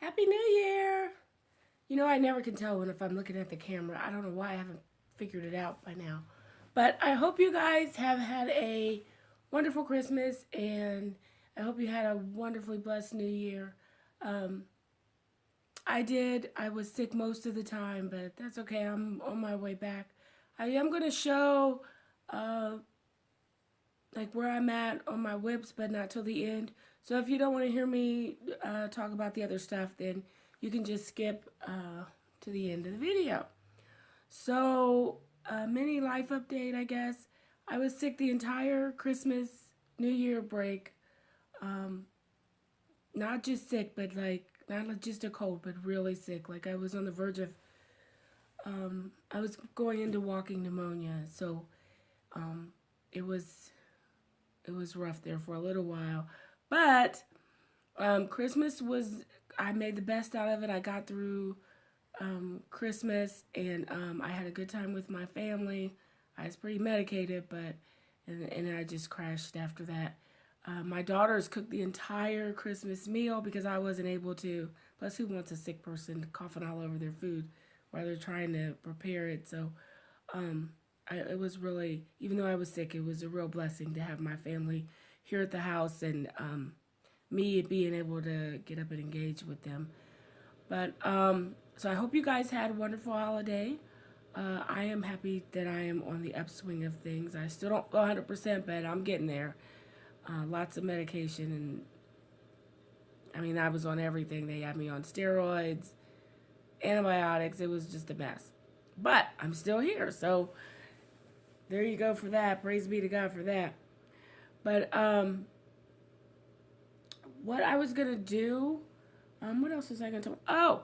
Happy New Year! You know, I never can tell when if I'm looking at the camera. I don't know why I haven't figured it out by now. But I hope you guys have had a wonderful Christmas and I hope you had a wonderfully blessed New Year. Um, I did. I was sick most of the time, but that's okay. I'm on my way back. I am going to show uh, like where I'm at on my whips, but not till the end. So if you don't want to hear me talk about the other stuff, then you can just skip to the end of the video. So, mini life update, I guess. I was sick the entire Christmas, New Year break. Um, Not just sick, but like, not just a cold, but really sick. Like, I was on the verge of, I was going into walking pneumonia. So, um, it was, it was rough there for a little while. But, Christmas was, I made the best out of it. I got through Christmas, and I had a good time with my family. I was pretty medicated, but and I just crashed after that. My daughters cooked the entire Christmas meal because I wasn't able to. Plus, who wants a sick person coughing all over their food while they're trying to prepare it? So, it was really, even though I was sick, it was a real blessing to have my family here at the house and me being able to get up and engage with them. But so I hope you guys had a wonderful holiday. I am happy that I am on the upswing of things. I still don't feel 100%, but I'm getting there. Lots of medication, and I mean, I was on everything. They had me on steroids, antibiotics. It was just a mess. But I'm still here, so there you go for that. Praise be to God for that. But what I was gonna do, what else was I gonna talk? Oh,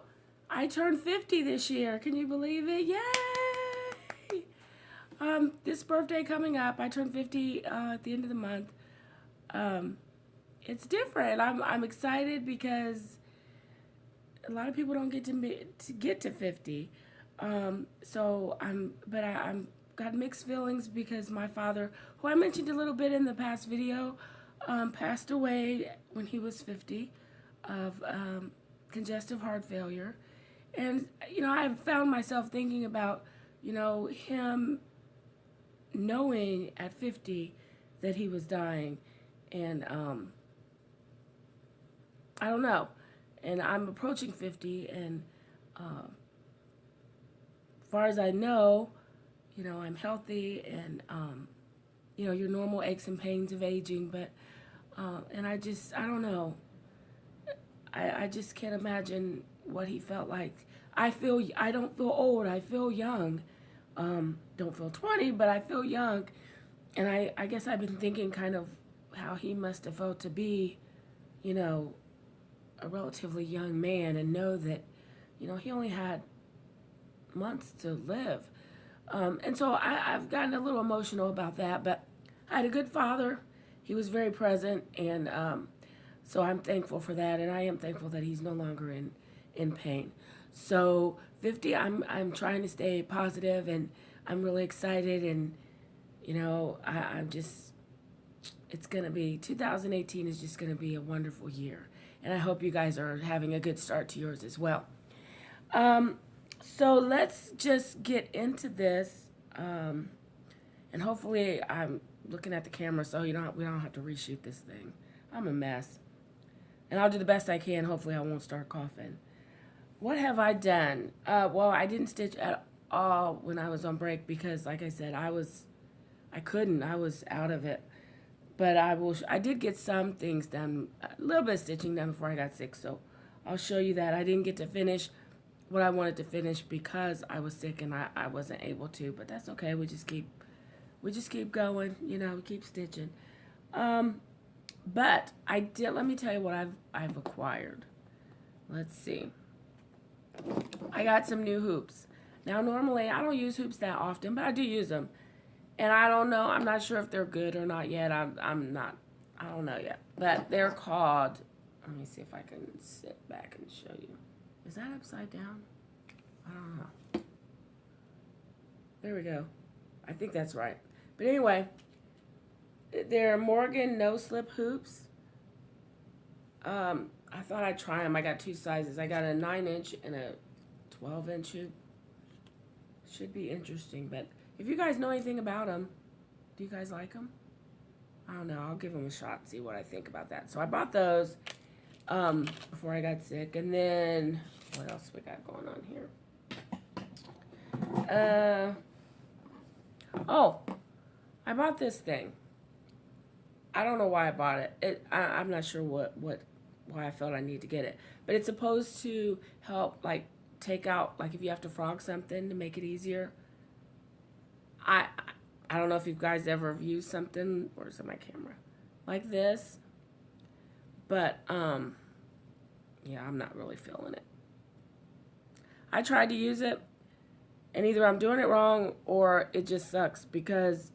I turned 50 this year. Can you believe it? Yay! This birthday coming up, I turned 50 at the end of the month. Um, it's different. I'm excited because a lot of people don't get to get to 50. I'm got mixed feelings because my father, who I mentioned a little bit in the past video, passed away when he was 50 of congestive heart failure. And, you know, I found myself thinking about, you know, him knowing at 50 that he was dying. And I don't know. And I'm approaching 50. And as far as I know, you know, I'm healthy and, you know, your normal aches and pains of aging. But, and I don't know. I just can't imagine what he felt like. I don't feel old. I feel young. Don't feel 20, but I feel young. And I guess I've been thinking kind of how he must have felt to be, you know, a relatively young man and know that, you know, he only had months to live. And so I've gotten a little emotional about that, but I had a good father. He was very present, and so I'm thankful for that, and I am thankful that he's no longer in pain. So 50, I'm trying to stay positive, and I'm really excited, and you know, I'm just, it's gonna be 2018 is just gonna be a wonderful year, and I hope you guys are having a good start to yours as well. So let's just get into this, and hopefully I'm looking at the camera so we don't have to reshoot this thing. I'm a mess. And I'll do the best I can. Hopefully I won't start coughing. What have I done? Well, I didn't stitch at all when I was on break because, like I said, I was out of it. But I did get some things done, a little bit of stitching done before I got sick. So I'll show you that. I didn't get to finish what I wanted to finish because I was sick and I wasn't able to. But that's okay. We just keep going. You know, we keep stitching. But let me tell you what I've acquired. Let's see. I got some new hoops. Now, normally, I don't use hoops that often, but I do use them. And I don't know, I'm not sure if they're good or not yet. I don't know yet. But they're called, let me see if I can sit back and show you. Is that upside down? I don't know. There we go. I think that's right. But anyway, they're Morgan no-slip hoops. I thought I'd try them. I got two sizes. I got a 9-inch and a 12-inch. Should be interesting. But if you guys know anything about them, do you guys like them? I don't know. I'll give them a shot, see what I think about that. So I bought those before I got sick. And then, what else we got going on here? Oh, I bought this thing. I don't know why I bought it. I'm not sure why I felt I need to get it. But it's supposed to help, like, take out, like, if you have to frog something to make it easier. I don't know if you guys ever used something, where's my camera, like this. But, yeah, I'm not really feeling it. I tried to use it, and either I'm doing it wrong or it just sucks because,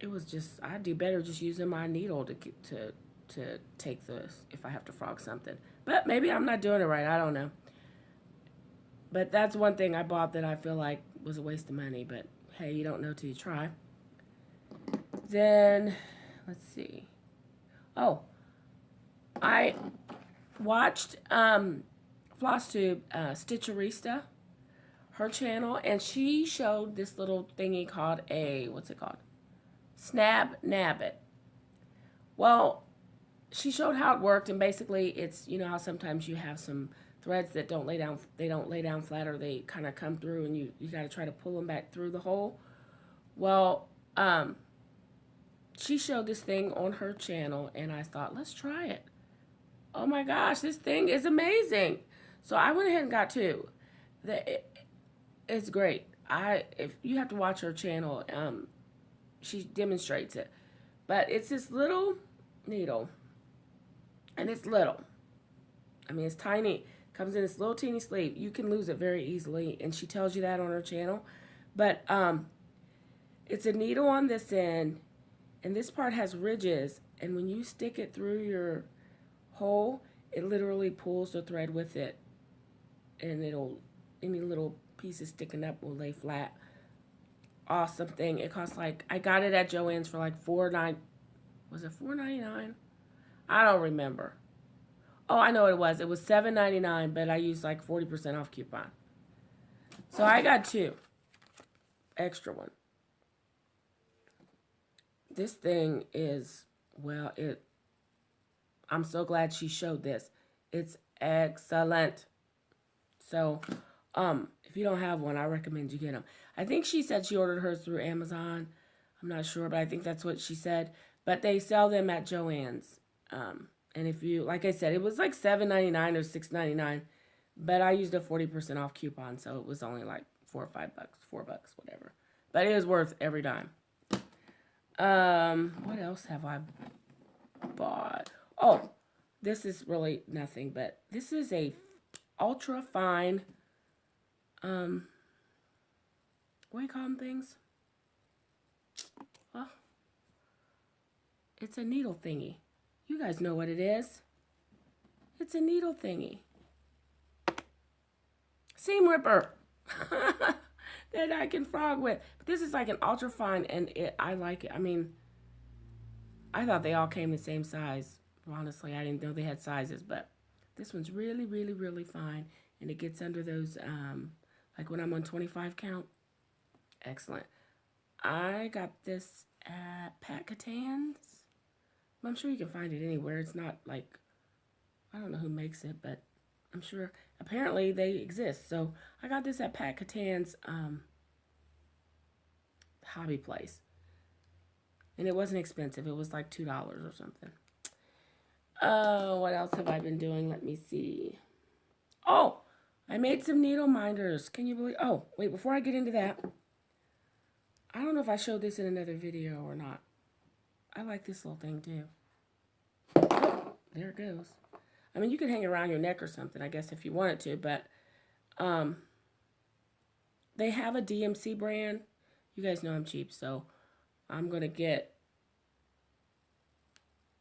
it was just, I'd do better just using my needle to take this if I have to frog something. But maybe I'm not doing it right. I don't know. But that's one thing I bought that I feel like was a waste of money. But hey, you don't know till you try. Then, let's see. Oh, I watched Flosstube, Stitcherista, her channel, and she showed this little thingy called what's it called? Nabbit. Well, she showed how it worked, and basically it's, you know how sometimes you have some threads that don't lay down flat, or they kind of come through and you got to try to pull them back through the hole. Well, she showed this thing on her channel, and I thought, let's try it. Oh my gosh, this thing is amazing. So I went ahead and got two. It's great. If you have to watch her channel, she demonstrates it. But it's this little needle, and it's little. I mean, it's tiny. Comes in this little teeny sleeve. You can lose it very easily, and she tells you that on her channel. But it's a needle on this end, and this part has ridges, and when you stick it through your hole, it literally pulls the thread with it, and any little pieces sticking up will lay flat. Awesome thing. It costs like, I got it at Joann's for like was it $4.99? I don't remember. Oh, I know what it was. It was $7.99, but I used like 40% off coupon. So I got two. Extra one. This thing is, well, I'm so glad she showed this. It's excellent. So, if you don't have one, I recommend you get them. I think she said she ordered hers through Amazon. I'm not sure, but I think that's what she said. But they sell them at Joann's. And if you, like I said, it was like $7.99 or $6.99, but I used a 40% off coupon, so it was only like $4 or $5, $4, whatever. But it was worth every dime. What else have I bought? Oh, this is really nothing, but this is a ultra fine, what do you call them things? Well, it's a needle thingy. You guys know what it is. It's a needle thingy. Seam ripper. That I can frog with. But this is like an ultra fine, and I like it. I mean, I thought they all came the same size. Honestly, I didn't know they had sizes, but this one's really, really, really fine. And it gets under those, like when I'm on 25 count. Excellent. I got this at Pat Catan's. I'm sure you can find it anywhere. It's not like, I don't know who makes it, but I'm sure apparently they exist. So I got this at Pat Catan's hobby place. And it wasn't expensive. It was like $2 or something. What else have I been doing? Let me see. Oh, I made some needle minders. Can you believe? Oh, wait, before I get into that, I don't know if I showed this in another video or not. I like this little thing too. Oh, there it goes. I mean, you could hang it around your neck or something, I guess, if you wanted to, but they have a DMC brand. You guys know I'm cheap, so I'm going to get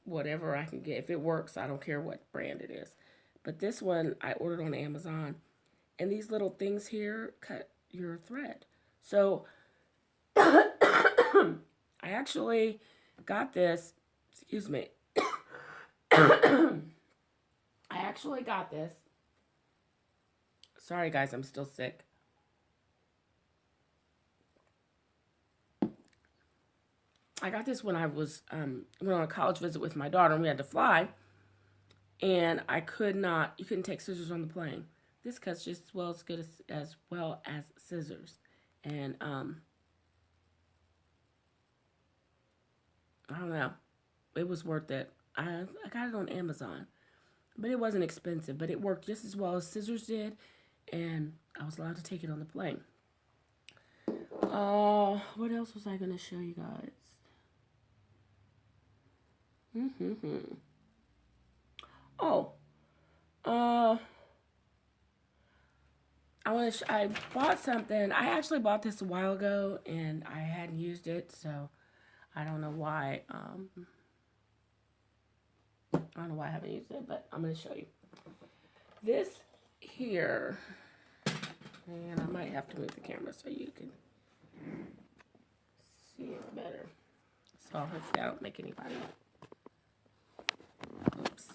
whatever I can get. If it works, I don't care what brand it is. But this one I ordered on Amazon. And these little things here cut your thread. So I actually got this Excuse me. I actually got this. Sorry, guys, I'm still sick. I got this when I was went on a college visit with my daughter, and we had to fly. And I could not. You couldn't take scissors on the plane. This cuts just as well as scissors, and I don't know. It was worth it. I got it on Amazon, but it wasn't expensive. But it worked just as well as scissors did, and I was allowed to take it on the plane. What else was I gonna show you guys? Oh, I bought something. I actually bought this a while ago, and I hadn't used it, so I don't know why. I don't know why I haven't used it, but I'm gonna show you. This here, and I might have to move the camera so you can see it better. So hopefully I don't make anybody. Oops.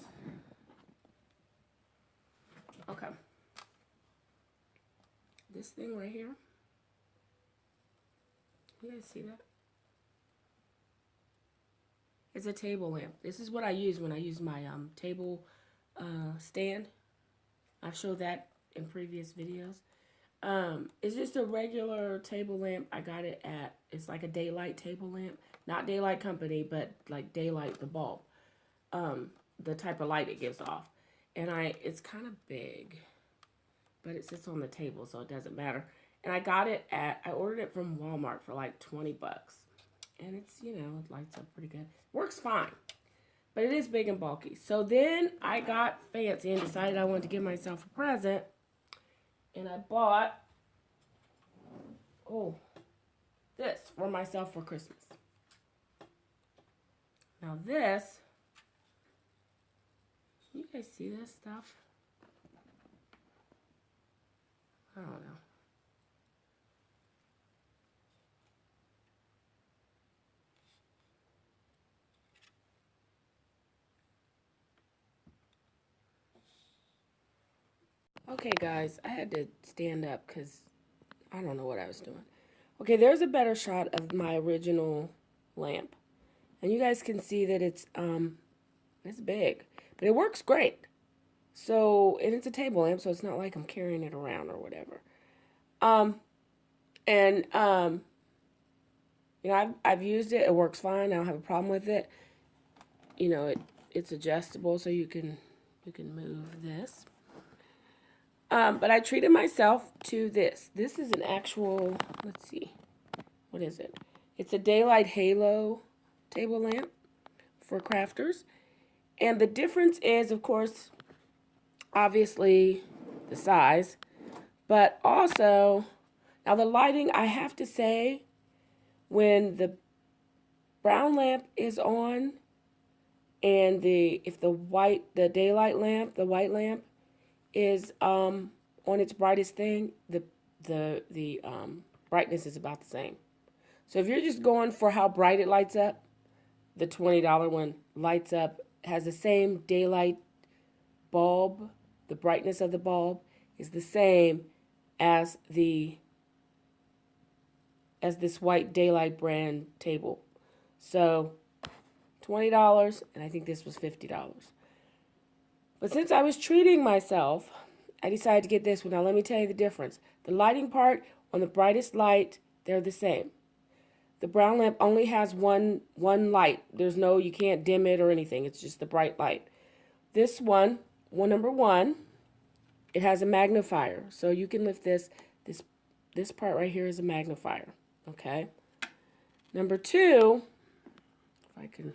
Okay. This thing right here. You guys see that? It's a table lamp. This is what I use when I use my table stand. I've showed that in previous videos. It's just a regular table lamp. I got it at, it's like a Daylight table lamp. Not Daylight Company, but like Daylight the bulb. The type of light it gives off. And it's kind of big, but it sits on the table, so it doesn't matter. And I got it I ordered it from Walmart for like 20 bucks. And it's, you know, it lights up pretty good. Works fine, but it is big and bulky. So then I got fancy and decided I wanted to give myself a present. And I bought, this for myself for Christmas. Now this, you guys see this stuff? I don't know. Okay, guys, I had to stand up because I don't know what I was doing. Okay, there's a better shot of my original lamp. And you guys can see that it's big, but it works great. So, and it's a table lamp, so it's not like I'm carrying it around or whatever. You know, I've used it. It works fine. I don't have a problem with it. You know, it's adjustable, so you can move this. But I treated myself to this. This is an actual, let's see, what is it? It's a Daylight Halo table lamp for crafters. And the difference is, of course, obviously the size, but also, now the lighting, I have to say, when the brown lamp is on and the daylight lamp, the white lamp, is on its brightest thing, the brightness is about the same. So if you're just going for how bright it lights up, the $20 one lights up, has the same daylight bulb, the brightness of the bulb is the same as this white Daylight brand table. So $20, and I think this was $50. But since I was treating myself, I decided to get this one. Now, let me tell you the difference. The lighting part, on the brightest light, they're the same. The brown lamp only has one light. There's no, you can't dim it or anything. It's just the bright light. This one, number one, it has a magnifier. So you can lift this part right here is a magnifier. Okay. Number two, if I can,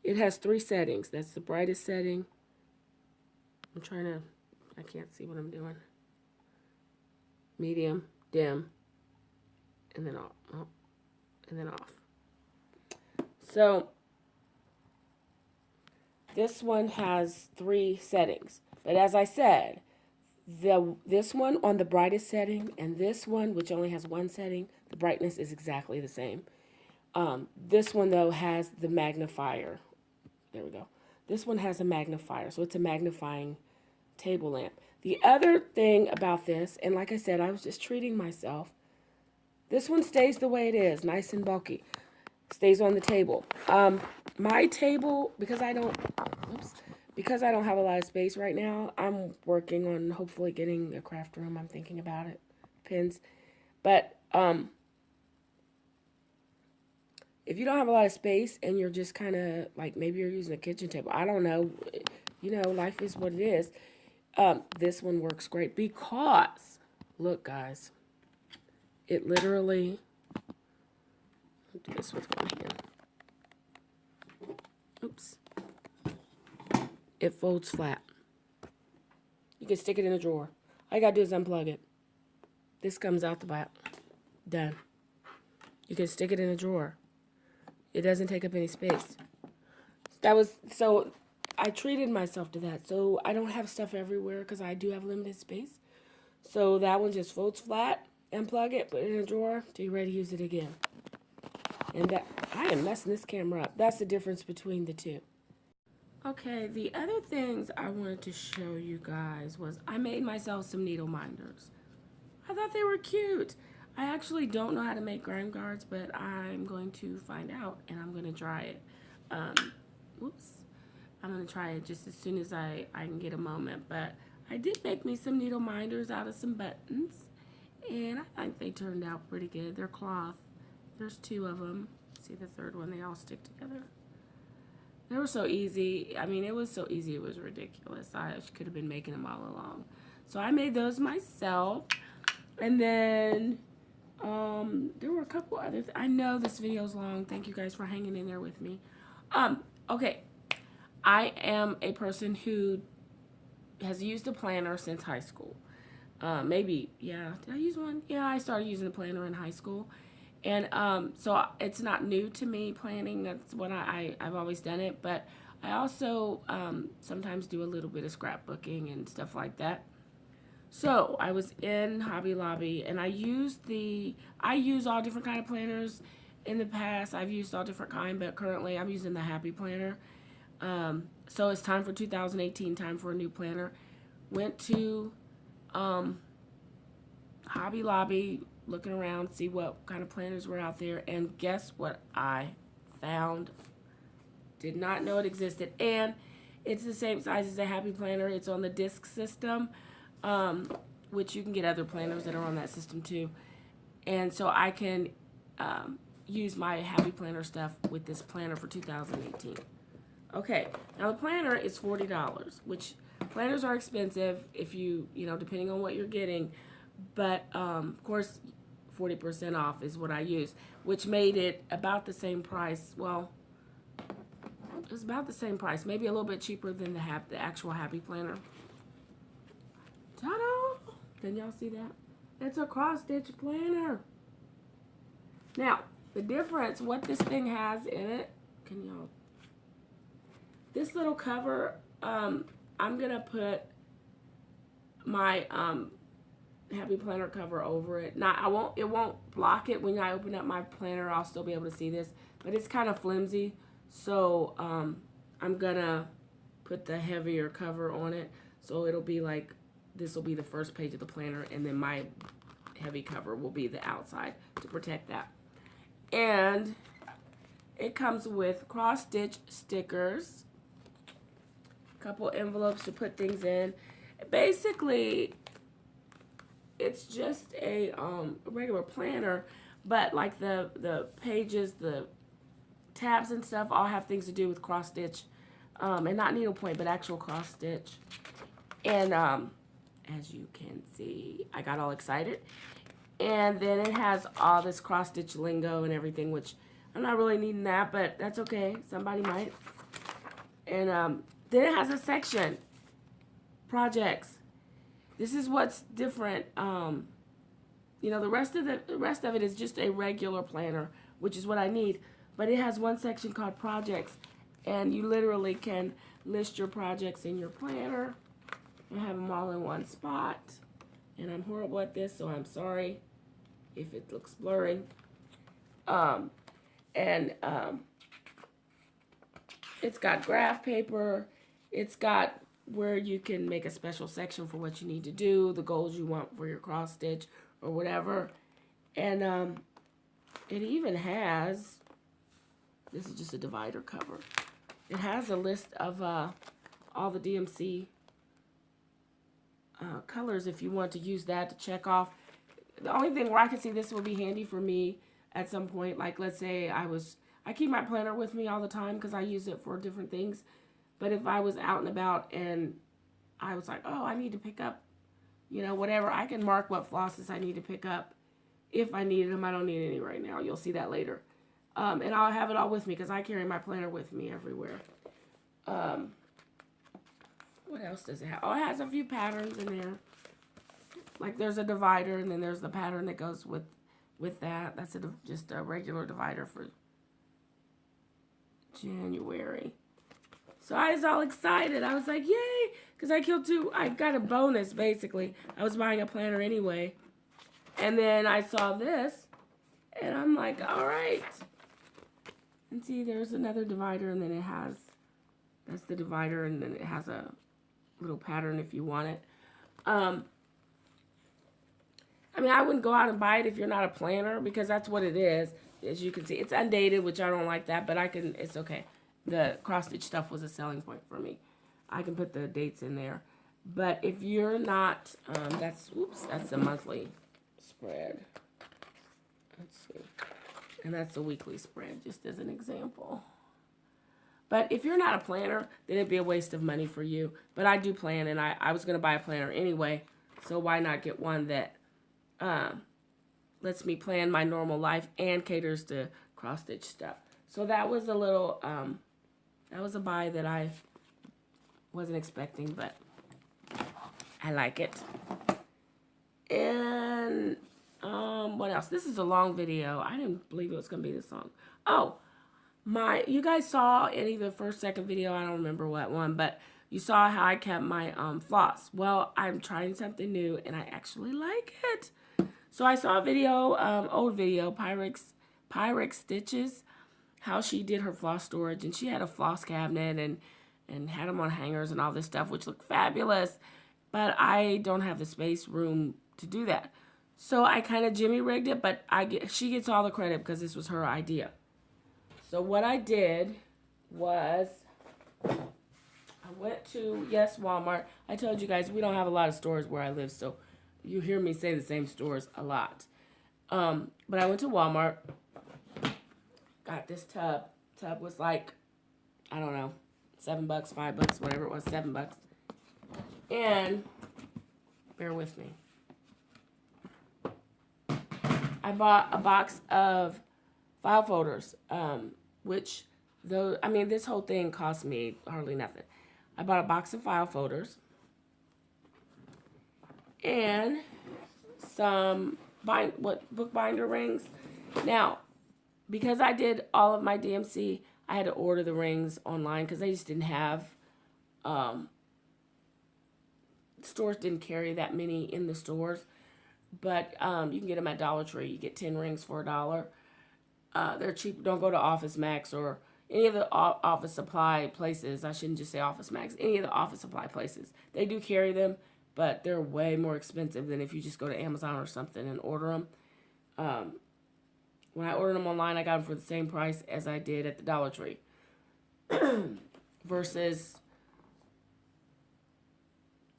it has 3 settings. That's the brightest setting. I can't see what I'm doing. Medium, dim, and then off. So this one has 3 settings. But as I said, this one on the brightest setting and this one, which only has 1 setting, the brightness is exactly the same. This one, though, has the magnifier. There we go. This one has a magnifier, so it's a magnifying table lamp. The other thing about this, and like I said, I was just treating myself. This one stays the way it is, nice and bulky. Stays on the table. My table, because I don't have a lot of space right now, I'm working on hopefully getting a craft room. I'm thinking about it, pins. But if you don't have a lot of space and you're just kind of like, maybe you're using a kitchen table, I don't know, you know, life is what it is. This one works great because, look guys, it literally, I'll do this with one hand. Oops. It folds flat. You can stick it in a drawer. All you gotta do is unplug it. This comes out the back. Done. You can stick it in a drawer. It doesn't take up any space. So I treated myself to that. So I don't have stuff everywhere because I do have limited space. So that one just folds flat, unplug it, put it in a drawer till you're ready to use it again. And that, I am messing this camera up. That's the difference between the two. Okay, the other things I wanted to show you guys was I made myself some needle minders. I thought they were cute. I actually don't know how to make grime guards, but I'm going to find out and I'm going to try it. I'm going to try it just as soon as I can get a moment. But I did make me some needle minders out of some buttons. And I think they turned out pretty good. They're cloth. There's 2 of them. See the third one? They all stick together. They were so easy. I mean, it was so easy, it was ridiculous. I could have been making them all along. So I made those myself. And then there were a couple other I know this video's long. Thank you guys for hanging in there with me. Okay. I am a person who has used a planner since high school. Maybe, yeah. Did I use one? Yeah, I started using a planner in high school. And so it's not new to me, planning. That's what I've always done it. But I also sometimes do a little bit of scrapbooking and stuff like that. So I was in Hobby Lobby and I use all different kind of planners. In the past, I've used all different kind, but currently I'm using the Happy Planner. So it's time for 2018, time for a new planner. Went to Hobby Lobby, looking around, see what kind of planners were out there, and guess what I found? Did not know it existed, and it's the same size as a Happy Planner. It's on the disc system, which you can get other planners that are on that system too. And so I can use my Happy Planner stuff with this planner for 2018. Okay, now the planner is $40, which planners are expensive if you know, depending on what you're getting. But, of course, 40% off is what I use, which made it about the same price. Well, it was about the same price, maybe a little bit cheaper than the actual Happy Planner. Ta-da! Can y'all see that? It's a cross-stitch planner. Now, the difference, what this thing has in it, can y'all... This little cover, I'm going to put my... Happy Planner cover over it. It won't block it when I open up my planner. I'll still be able to see this, but it's kind of flimsy. So I'm gonna put the heavier cover on it. So it'll be like, this will be the first page of the planner, and then my heavy cover will be the outside to protect that. And it comes with cross-stitch stickers, a couple envelopes to put things in. Basically, it's just a regular planner, but like the pages, the tabs and stuff all have things to do with cross stitch, and not needlepoint, but actual cross stitch. And as you can see, I got all excited. And then it has all this cross stitch lingo and everything, which I'm not really needing that, but that's okay. Somebody might. And then it has a section, projects. This is what's different. You know, the rest of it is just a regular planner, which is what I need. But it has one section called projects, and you literally can list your projects in your planner and have them all in one spot. And I'm horrible at this, so I'm sorry if it looks blurry. And it's got graph paper. It's got where you can make a special section for what you need to do, the goals you want for your cross stitch or whatever. And it even has, this is just a divider cover. It has a list of all the DMC colors if you want to use that to check off. The only thing where I can see this will be handy for me at some point, like let's say I keep my planner with me all the time because I use it for different things. But if I was out and about and I was like, oh, I need to pick up, you know, whatever, I can mark what flosses I need to pick up if I needed them. I don't need any right now. You'll see that later. And I'll have it all with me because I carry my planner with me everywhere. What else does it have? Oh, it has a few patterns in there. Like there's a divider, and then there's the pattern that goes with that. That's just a regular divider for January. So I was all excited. I was like, yay! Because I got a bonus, basically. I was buying a planner anyway. And then I saw this, and I'm like, all right. And see, there's another divider, and then that's the divider, and then it has a little pattern if you want it. I mean, I wouldn't go out and buy it if you're not a planner, because that's what it is. As you can see, it's undated, which I don't like that, but it's okay. The cross-stitch stuff was a selling point for me. I can put the dates in there. But if you're not, that's the monthly spread. Let's see. And that's the weekly spread, just as an example. But if you're not a planner, then it'd be a waste of money for you. But I do plan, and I was going to buy a planner anyway, so why not get one that lets me plan my normal life and caters to cross-stitch stuff. So that was a little, that was a buy that I wasn't expecting, but I like it. And what else? This is a long video. I didn't believe it was going to be this long. Oh, you guys saw in either first, second video, I don't remember what one, but you saw how I kept my floss. Well, I'm trying something new, and I actually like it. So I saw a video, old video, Pyrex Stitches, how she did her floss storage, and she had a floss cabinet and had them on hangers and all this stuff, which looked fabulous, but I don't have the room to do that. So I kind of Jimmy rigged it, but she gets all the credit because this was her idea. So what I did was I went to, Walmart. I told you guys we don't have a lot of stores where I live, so you hear me say the same stores a lot. But I went to Walmart, got this tub. Tub was like, I don't know, $7, $5, whatever it was, $7. And bear with me. I bought a box of file folders, which this whole thing cost me hardly nothing. I bought a box of file folders and some bookbinder rings. Now, because I did all of my DMC, I had to order the rings online because they just didn't have, stores didn't carry that many in the stores. But you can get them at Dollar Tree. You get 10 rings for $1. They're cheap. Don't go to Office Max or any of the office supply places. I shouldn't just say Office Max. Any of the office supply places. They do carry them, but they're way more expensive than if you just go to Amazon or something and order them. When I ordered them online, I got them for the same price as I did at the Dollar Tree. Versus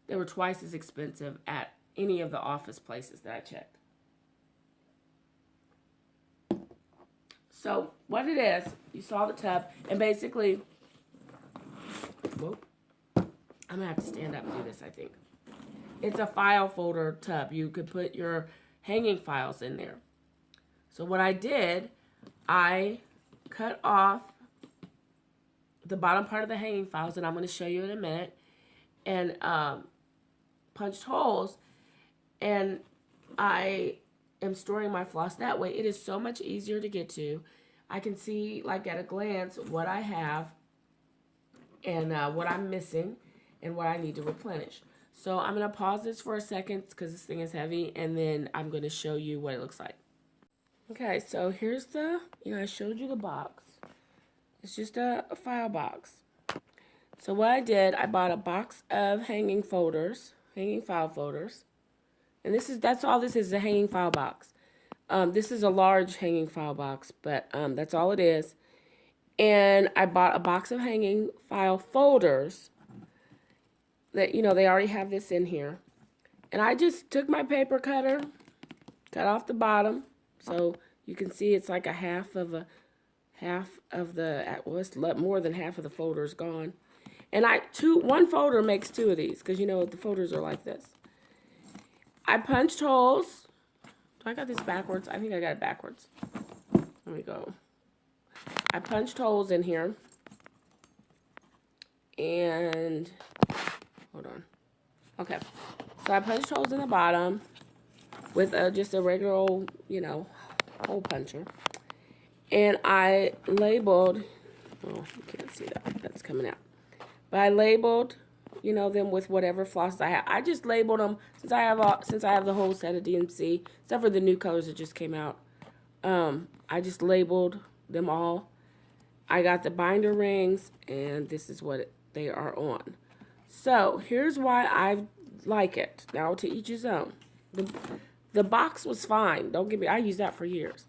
they were twice as expensive at any of the office places that I checked. So what it is, you saw the tub, and basically, I'm gonna have to stand up and do this, I think. It's a file folder tub. You could put your hanging files in there. So what I did, I cut off the bottom part of the hanging files, and I'm going to show you in a minute, and punched holes, and I am storing my floss that way. It is so much easier to get to. I can see, like, at a glance what I have and what I'm missing and what I need to replenish. So I'm going to pause this for a second because this thing is heavy, and then I'm going to show you what it looks like. Okay, so here's the, I showed you the box. It's just a file box. So what I did, I bought a box of hanging file folders. And that's all this is, a hanging file box. This is a large hanging file box, but that's all it is. And I bought a box of hanging file folders that, they already have this in here. And I just took my paper cutter, cut off the bottom, so you can see it's like half of the, well, it's more than half of the folder is gone. And one folder makes two of these, because the folders are like this. I punched holes. Do I got this backwards? I think I got it backwards. There we go. I punched holes in here. And, hold on. Okay. So I punched holes in the bottom with just a regular old, hole puncher. And I labeled, oh, you can't see that. That's coming out. But I labeled, them with whatever flosses I have. I just labeled them since I have the whole set of DMC, except for the new colors that just came out. I just labeled them all. I got the binder rings, and this is what they are on. So here's why I like it. Now to each his own. The box was fine. Don't get me. I used that for years.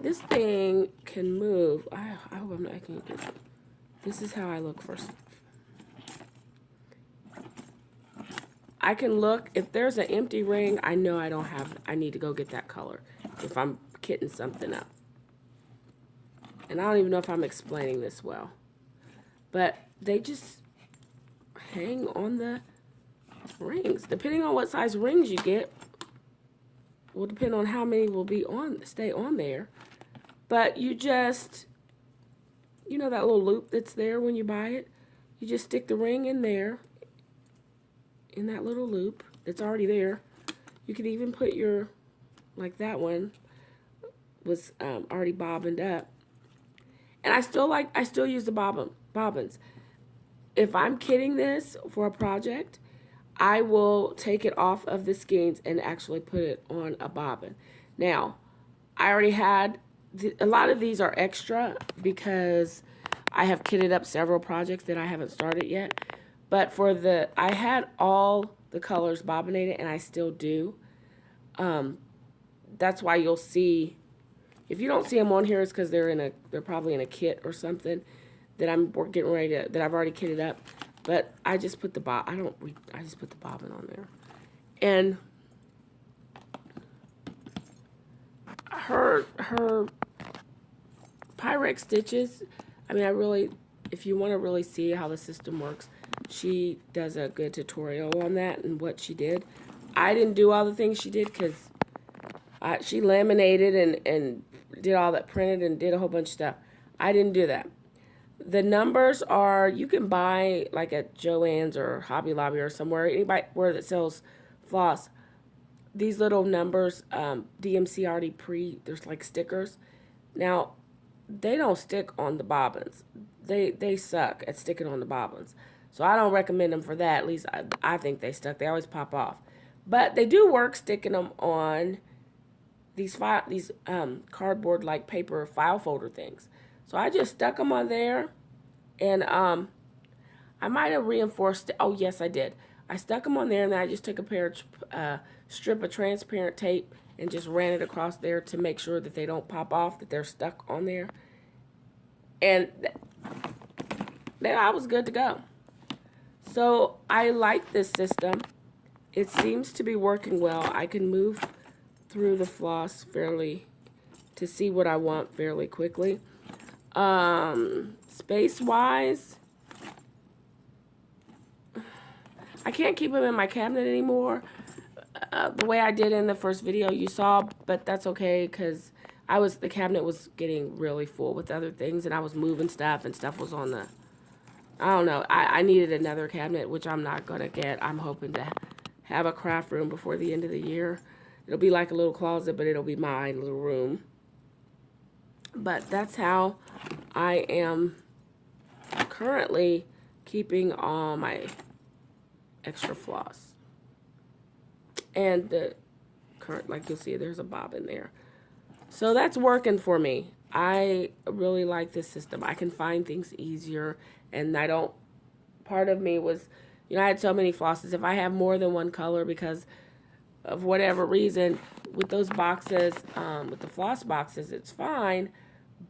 This thing can move. I hope I'm not making it. This is how I look for stuff. I can look, if there's an empty ring, I know I need to go get that color if I'm kitting something up. And I don't even know if I'm explaining this well. But they just hang on the rings. Depending on what size rings you get, will depend on how many will stay on there. But you just, that little loop that's there when you buy it, you just stick the ring in there, in that little loop that's already there. You could even put like that one was already bobbined up. And I still use the bobbins. If I'm kitting this for a project, I will take it off of the skeins and actually put it on a bobbin. Now, I already had, a lot of these are extra because I have kitted up several projects that I haven't started yet. But I had all the colors bobbinated, and I still do. That's why you'll see, if you don't see them on here, it's because they're probably in a kit or something that I'm getting ready to, that I've already kitted up. But I just put I just put the bobbin on there. And her Pyrex stitches, if you want to really see how the system works, she does a good tutorial on that and what she did. I didn't do all the things she did because she laminated and did all that, printed and did a whole bunch of stuff. I didn't do that. The numbers are, you can buy like at Joann's or Hobby Lobby or somewhere, anywhere that sells floss. These little numbers, DMC already there's like stickers. Now, they don't stick on the bobbins. They suck at sticking on the bobbins. So I don't recommend them for that. At least I think they stuck. They always pop off. But they do work sticking them on these cardboard like paper file folder things. So I just stuck them on there, and I might have reinforced it. Oh, yes, I did. I stuck them on there, and then I just took a strip of transparent tape and just ran it across there to make sure that they don't pop off, that they're stuck on there. And then I was good to go. So I like this system. It seems to be working well. I can move through the floss to see what I want fairly quickly. Space-wise, I can't keep them in my cabinet anymore the way I did in the first video you saw, but that's okay because the cabinet was getting really full with other things, and I was moving stuff, and stuff was on the, I don't know, I needed another cabinet, which I'm not going to get. I'm hoping to have a craft room before the end of the year. It'll be like a little closet, but it'll be my little room. But that's how I am currently keeping all my extra floss. And the current, like you'll see, there's a bobbin there. So that's working for me. I really like this system. I can find things easier, and I don't, part of me was, I had so many flosses. If I have more than one color because of whatever reason, with those boxes, with the floss boxes, it's fine,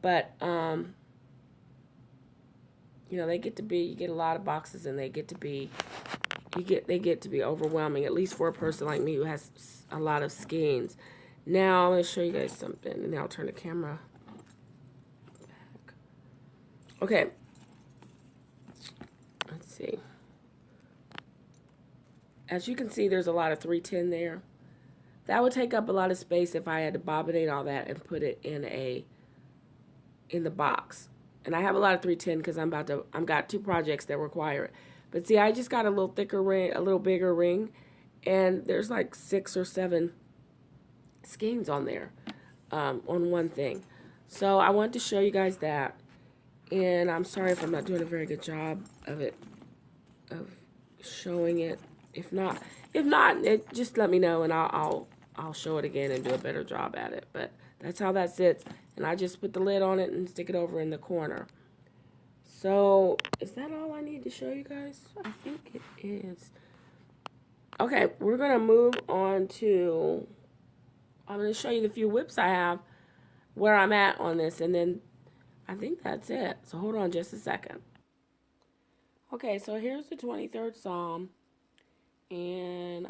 but, they get to be, you get a lot of boxes and they get to be overwhelming, at least for a person like me who has a lot of skeins. Now, I'm going to show you guys something, and then I'll turn the camera back. Okay. Let's see. As you can see, there's a lot of 310 there. That would take up a lot of space if I had to bobinate all that and put it in the box. And I have a lot of 310 because I've got 2 projects that require it. But see, I just got a little thicker ring, a little bigger ring, and there's like 6 or 7 skeins on there, on one thing. So I wanted to show you guys that, and I'm sorry if I'm not doing a very good job of showing it. If not, just let me know, and I'll show it again and do a better job at it. But that's how that sits, and I just put the lid on it and stick it over in the corner. So is that all I need to show you guys? I think it is. Okay, we're gonna move on to, I'm going to show you the few whips I have, where I'm at on this, and then I think that's it. So hold on just a second. Okay, so here's the 23rd Psalm, and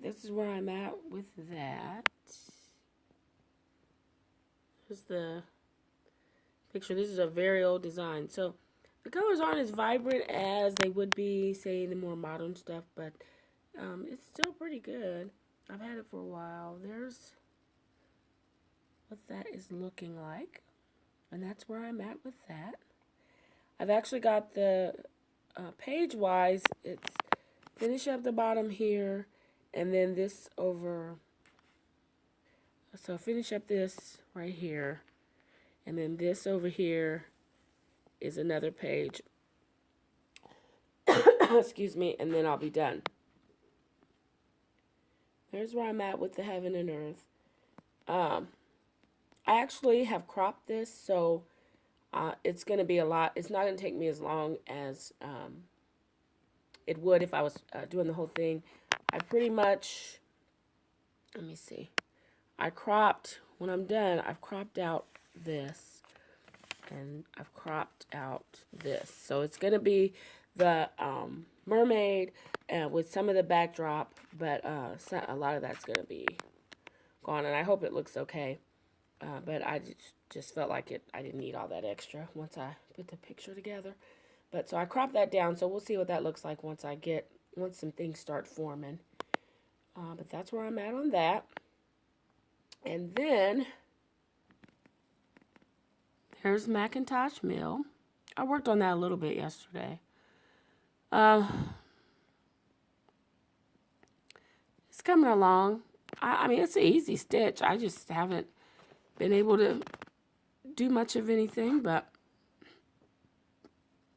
this is where I'm at with that. Here's the picture. This is a very old design. So the colors aren't as vibrant as they would be, say, the more modern stuff, but it's still pretty good. I've had it for a while. There's what that is looking like, and that's where I'm at with that. I've actually got the page wise, it's finish up the bottom here and then this over, so finish up this right here, and then this over here is another page. Excuse me, and then I'll be done. There's where I'm at with the heaven and earth. I actually have cropped this, so it's going to be a lot. It's not going to take me as long as it would if I was doing the whole thing. I pretty much, let me see. When I'm done, I've cropped out this, and I've cropped out this. So it's going to be the mermaid with some of the backdrop, but a lot of that's going to be gone, and I hope it looks okay. But I just felt like I didn't need all that extra once I put the picture together. But so I cropped that down, so we'll see what that looks like once some things start forming. But that's where I'm at on that. And then there's Macintosh Mill. I worked on that a little bit yesterday. It's coming along. I mean, it's an easy stitch. I just haven't been able to do much of anything, but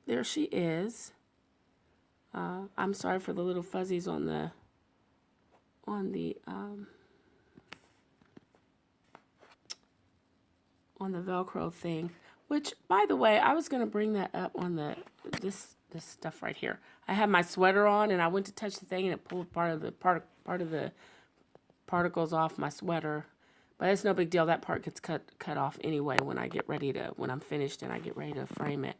there she is. I'm sorry for the little fuzzies on the Velcro thing, which, by the way, I was going to bring that up on this stuff right here. I had my sweater on, and I went to touch the thing, and it pulled part of the particles off my sweater. But it's no big deal. That part gets cut off anyway when I'm finished and I get ready to frame it.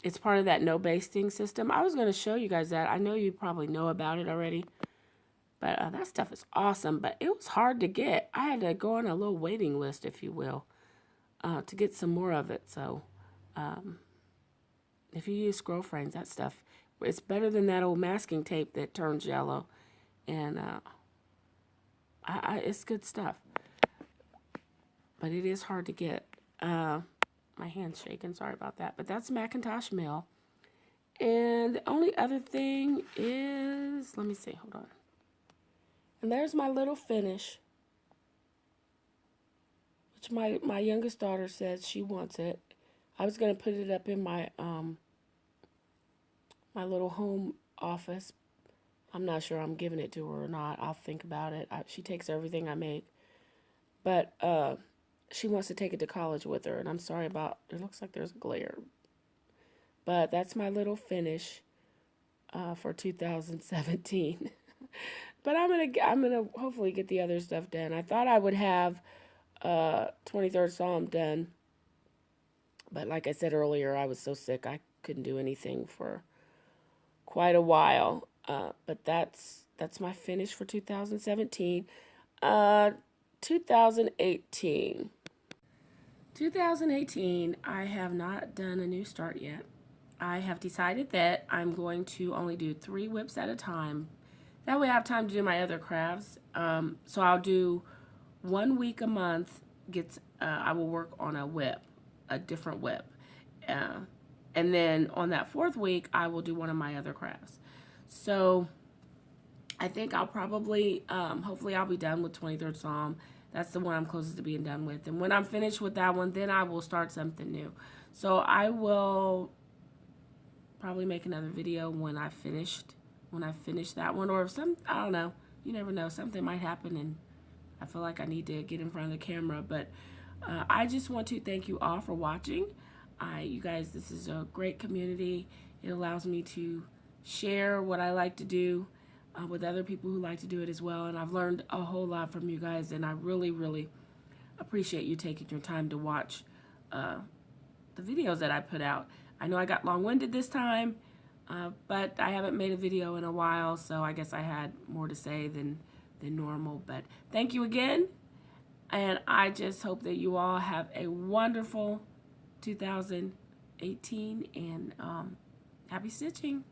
It's part of that no basting system. I was going to show you guys that. I know you probably know about it already. But that stuff is awesome. But it was hard to get. I had to go on a little waiting list, if you will, to get some more of it. So if you use scroll frames, that stuff, it's better than that old masking tape that turns yellow. And it's good stuff. But it is hard to get. My hand's shaking. Sorry about that. But that's Macintosh Mill. And the only other thing is, let me see. Hold on. And there's my little finish, which my youngest daughter says she wants it. I was going to put it up in my my little home office. I'm not sure I'm giving it to her or not. I'll think about it. She takes everything I make. But she wants to take it to college with her, and I'm sorry about, it looks like there's glare. But that's my little finish for 2017. But I'm gonna hopefully get the other stuff done. I thought I would have 23rd Psalm done, but like I said earlier, I was so sick I couldn't do anything for quite a while. But that's my finish for 2017. 2018. 2018, I have not done a new start yet. I have decided that I'm going to only do 3 whips at a time. That way I have time to do my other crafts. So I'll do 1 week a month. I will work on a whip, a different whip. And then on that 4th week, I will do one of my other crafts. So I think I'll probably, hopefully I'll be done with 23rd Psalm. That's the one I'm closest to being done with. And when I'm finished with that one, then I will start something new. So I will probably make another video when I finish that one, or if I don't know, you never know, something might happen and I feel like I need to get in front of the camera. But I just want to thank you all for watching. You guys, this is a great community. It allows me to share what I like to do with other people who like to do it as well. And I've learned a whole lot from you guys, and I really, really appreciate you taking your time to watch the videos that I put out. I know I got long-winded this time, but I haven't made a video in a while, so I guess I had more to say than normal. But thank you again, and I just hope that you all have a wonderful 2018, and happy stitching.